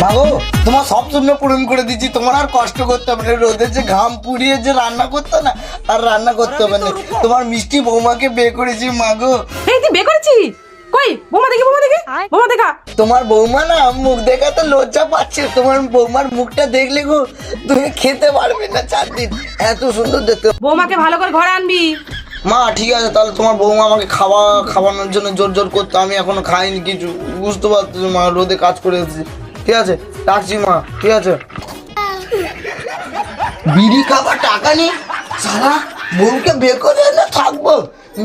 মাগো তোমার সব জন্য পূরণ করে দিচ্ছি, তোমার আর কষ্ট করতে হবে না। রোদে যে ঘাম পুড়িয়ে যে রান্না করতে না, আর রান্না করতে হবে না। তোমার মিষ্টি বৌমাকে বিয়ে করেছি মাগো। এই তুই বিয়ে করেছিস? কই বৌমা দেখি, বৌমা দেখি, বৌমা দেখা। তোমার বৌমা না মুখ দেখাতে লজ্জা পাচ্ছে। তোমার বৌমার মুখটা দেখলে গো তুমি খেতে পারবে না 4 দিন, এত সুন্দর দেখতে। বৌমাকে ভালো করে ঘরে আনবি। মা ঠিক আছে, তাহলে তোমার বৌমা আমাকে খাওয়ানোর জন্য জোর জোর করতে, আমি এখনো খাইনি কিছু, বুঝতে পারছো মা, রোদে কাজ করে এসেছি। ঠিক আছে রাখছি মা, ঠিক আছে। বিড়ি খাবার টাকা নেই, সারা বউকে বের করে এনে থাকবো,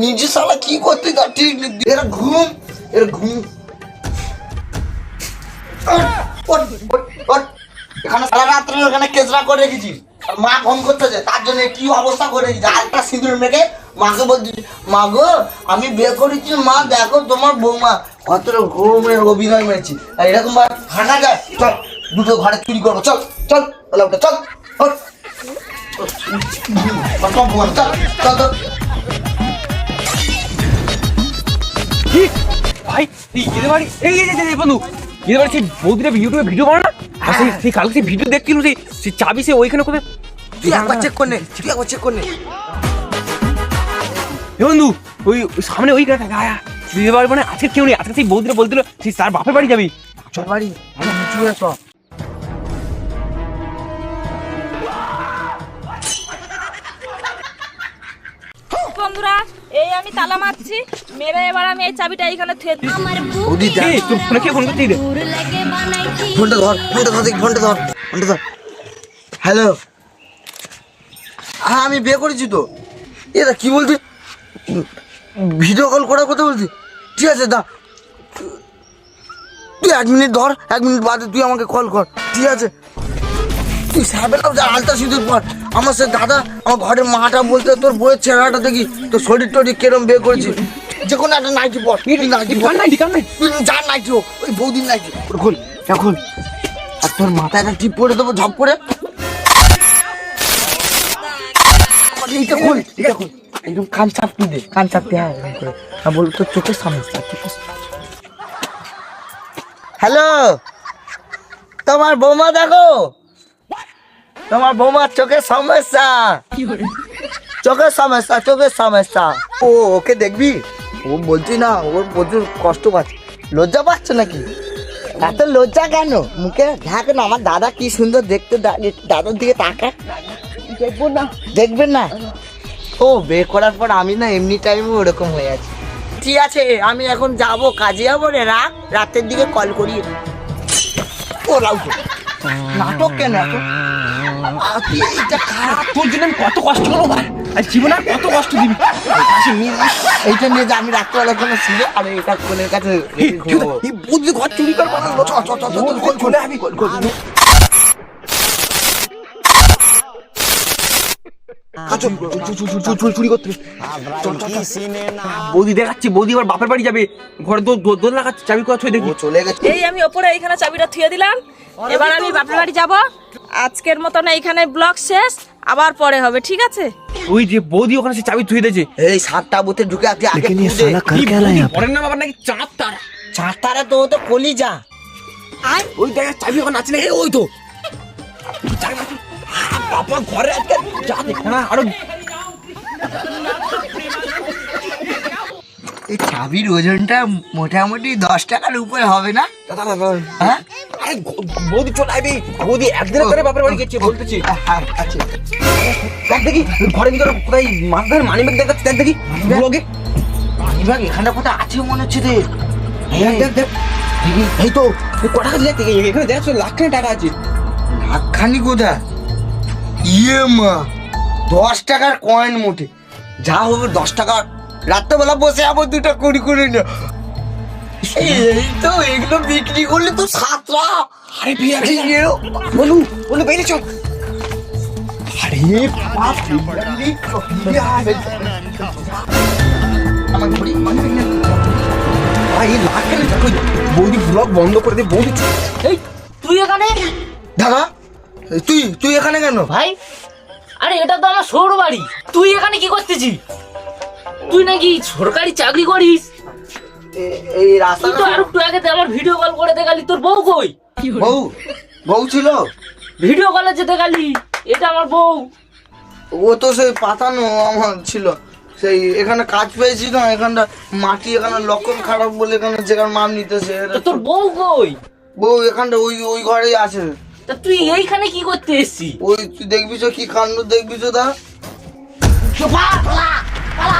নিজে সারা কি করতে তার ঠিক নেই। এরা ঘুম, এরা ঘুম। এখানে সারা রাত্রে ওখানে কেচরা করে রেখেছিস, মা ফোন করতেছে তার জন্য কি অবস্থা করে রেখেছি। আরেকটা সিঁদুর মেখে মাকে বলছি, মা গো আমি বিয়ে করেছি, মা দেখো তোমার বৌমা কত ঘুমের অভিনয় মেরেছি। আর এরকম হাঁটা যায়, চল দুটো ঘরে চুরি করবো, চল চল চল ভাই এদের বাড়ি এই বন্ধু, এদের বাড়ি সেই বৌদিরা ইউটিউবে ভিডিও বানা না, আর সেই কালকে সেই ভিডিও দেখছিল, সেই চাবি সে ওইখানে কোথায়। তুই একবার চেক করে নে, তুই একবার চেক করে নে। বন্ধু ওই সামনে ওই দিদির বাড়ি, মানে আজকে কেউ নেই, আজকে সেই বৌদিরা বলছিল সেই তার বাপের বাড়ি যাবি। চল বাড়ি নিচু হয়ে চল। বন্ধুরা এই আমি তালা মারছি, মেরে এবার আমি এই চাবিটা এইখানে থুয়ে দিই। ওদি যা, এই তোর ফোনে কে ফোন করছিস রে? ফোনটা ধর, ফোনটা ধর। হ্যালো, হ্যাঁ আমি বিয়ে করেছি তো। এটা কি বলছিস, ভিডিও কল করার কথা বলছিস? ঠিক আছে দা, তুই 1 মিনিট ধর, 1 মিনিট বাদে তুই আমাকে কল কর, ঠিক আছে? তুই সাহেবেরাও যা আলতা সিঁদুর পর। আমার সে দাদা আমার ঘরের মাটা বলতে তোর বইয়ের চেহারাটা দেখি, তোর শরীর টরীর কেরম বিয়ে করেছিস। যে কোনো একটা নাইটি পর, নাইটি পর, যা নাইটি হোক, ওই বৌদিন নাইটি খোল এখন। আর তোর মাথায় একটা টিপ পরে দেবো ঝপ করে। এইটা খোল, একদম কান চাপটি দে, কান চাপতে। হ্যাঁ করে বল, তোর চোখের সমস্যা। হ্যালো, তোমার বৌমা দেখো, তোমার বৌমার চোখের সমস্যা, চোখের সমস্যা। ও ওকে দেখবি, ও বলছি না, ওর প্রচুর কষ্ট পাচ্ছে। লজ্জা পাচ্ছে নাকি? এত লজ্জা কেন মুখে? ঢাক না, আমার দাদা কি সুন্দর দেখতে, দাদার দিকে তাকা। দেখবেন না? ও বিয়ে করার পর আমি না এমনি টাইমে ওরকম হয়ে আছি। ঠিক আছে আমি এখন যাবো, কাজে যাবো রে, রাতের দিকে কল করি। ও লাউটো নাটক কেন এত? তোর জন্য আমি কত কষ্ট করবো ভাই, আর জীবনে আর কত কষ্ট দিবি। এইটা নিয়ে যে আমি রাত্রেবেলা কোনো ছিল, আর এটা কোনের কাছে বুঝলি ঘর চুরি কর চলে আমি চুরি করতে। বৌদি দেখাচ্ছি, বৌদি এবার বাপের বাড়ি যাবে, ঘরে দোল লাগাচ্ছে, চাবি কোথায় দেখি। চলে গেছে। এই আমি ওপরে এইখানে চাবিটা থুয়ে দিলাম, এবার আমি বাপের বাড়ি যাব। আজকের মতন এইখানে ব্লগ শেষ, আবার পরে হবে, ঠিক আছে? ওই যে বৌদি ওখানে সে চাবি থুয়ে দিয়েছে। এই 7টা বুথে ঢুকে আগে পরের নাম আবার নাকি চাঁদ তার। চারটারে তো ও তো কলিজা। ওই দেখা চাবি ওখানে আছে না, ওই তো বাবা ঘরে আজকে যা দেখো না আরো। এই চাবির ওজনটা মোটামুটি 10 টাকার উপরে হবে না? হ্যাঁ আরে বৌদি চলে আইবি, বৌদি একদিনের ধরে বাপের বাড়ি গেছে বলতেছি। আচ্ছা দেখ দেখি ঘরের ভিতরে কোথায় মাথার মানি ব্যাগ দেখাচ্ছে, দেখ দেখি ব্লগে মানিব্যাগ এখানে কোথায় আছে মনে হচ্ছে রে। দেখ দেখ এই তো ক টাকা দিলে এখানে দেখছো লাখখানি টাকা আছে। লাখখানি কোথায়? ইয়ে মা, 10 টাকার কয়েন মোটে যা হবে 10 টাকা। রাত্রেবেলা বসে আবার 2টা কুড়ি করে না, এই তো এগুলো বিক্রি করলে তো 7টা। আরে বিয়ে বলু বলু বেরিয়ে চল। আরে আমার ঘড়ি লাখখানি টাকা। বৌদি ব্লগ বন্ধ করে দে বৌদি। এই তুই এখানে? দাদা তুই এখানে কেন ভাই আরে এটা তো আমার শ্বশুর বাড়ি, তুই এখানে কি করতেছিস? তুই নাকি সরকারি চাকরি করিস? এই রাস্তা তুই তো আর একটু আগে আমার ভিডিও কল করে দেখালি, তোর বউ কই? বউ বউ ছিল? ভিডিও কলে যেতে গেলি, এটা আমার বউ। ও তো সেই পাতানো আমার ছিল, সেই এখানে কাজ পেয়েছি না, এখানটা মাটি এখানে লক্ষণ খারাপ বলে এখানে যেখানে মাপ নিতেছে। তো তোর বউ কই? বউ এখানটা ওই ওই ঘরেই আছে। তা তুই এইখানে কি করতে এসছি? ওই তুই দেখবি তো কি কাণ্ড দেখবি তো দা। পালা, পালা, পালা।